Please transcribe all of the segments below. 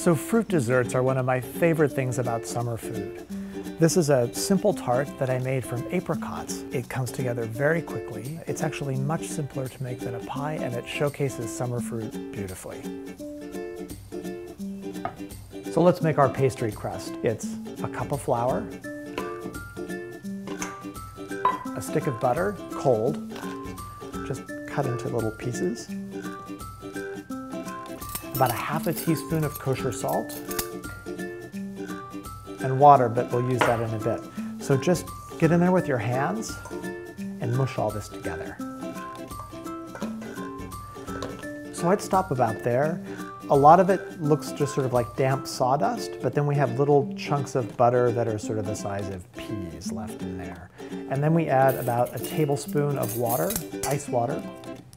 So fruit desserts are one of my favorite things about summer food. This is a simple tart that I made from apricots. It comes together very quickly. It's actually much simpler to make than a pie, and it showcases summer fruit beautifully. So let's make our pastry crust. It's a cup of flour, a stick of butter, cold, just cut into little pieces, about a half a teaspoon of kosher salt, and water, but we'll use that in a bit. So just get in there with your hands and mush all this together. So I'd stop about there. A lot of it looks just sort of like damp sawdust, but then we have little chunks of butter that are sort of the size of peas left in there. And then we add about a tablespoon of water, ice water.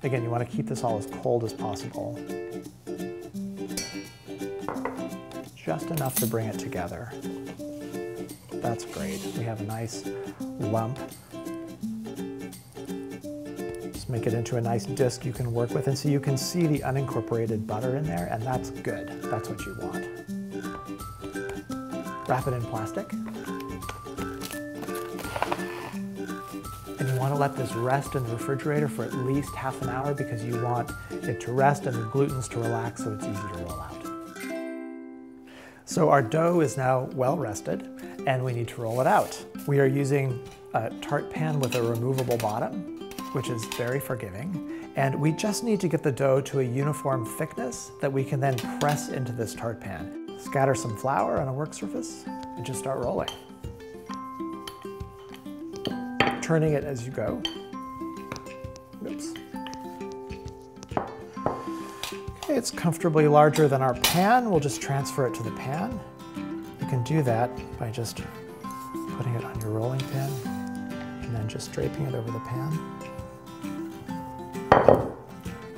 Again, you want to keep this all as cold as possible. Just enough to bring it together. That's great. We have a nice lump. Just make it into a nice disc you can work with, and so you can see the unincorporated butter in there, and that's good. That's what you want. Wrap it in plastic. And you want to let this rest in the refrigerator for at least half an hour because you want it to rest and the glutens to relax so it's easy to roll out. So our dough is now well rested, and we need to roll it out. We are using a tart pan with a removable bottom, which is very forgiving, and we just need to get the dough to a uniform thickness that we can then press into this tart pan. Scatter some flour on a work surface and just start rolling. Turning it as you go. Oops. Okay, it's comfortably larger than our pan. We'll just transfer it to the pan. You can do that by just putting it on your rolling pin and then just draping it over the pan.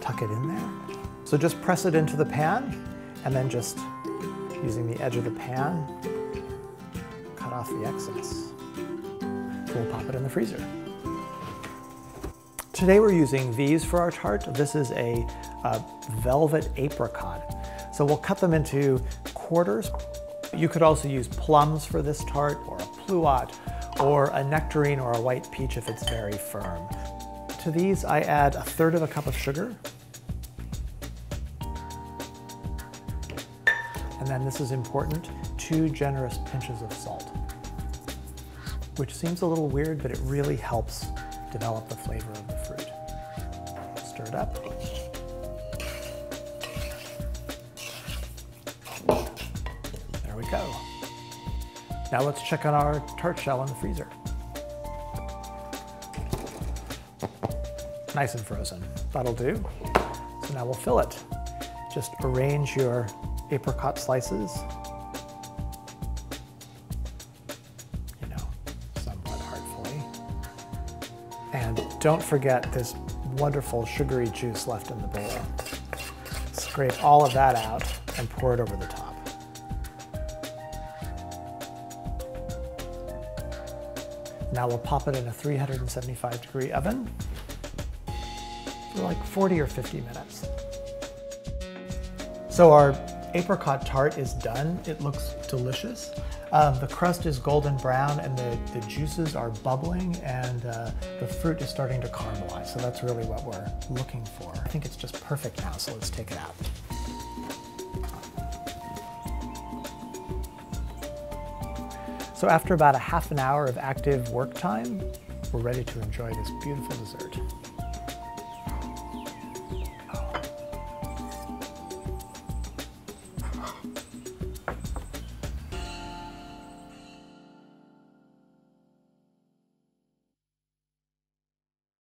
Tuck it in there. So just press it into the pan and then just using the edge of the pan, cut off the excess. So we'll pop it in the freezer. Today we're using these for our tart. This is a velvet apricot. So we'll cut them into quarters. You could also use plums for this tart, or a pluot, or a nectarine or a white peach if it's very firm. To these I add 1/3 of a cup of sugar. And then this is important, 2 generous pinches of salt, which seems a little weird, but it really helps develop the flavor of the fruit. Stir it up. There we go. Now let's check on our tart shell in the freezer. Nice and frozen. That'll do. So now we'll fill it. Just arrange your apricot slices, somewhat artfully. And don't forget this wonderful sugary juice left in the bowl. Scrape all of that out and pour it over the top. Now we'll pop it in a 375-degree oven for like 40 or 50 minutes. So our apricot tart is done. It looks delicious. The crust is golden brown and the juices are bubbling, and the fruit is starting to caramelize. So that's really what we're looking for. I think it's just perfect now, so let's take it out. So after about a half an hour of active work time, we're ready to enjoy this beautiful dessert.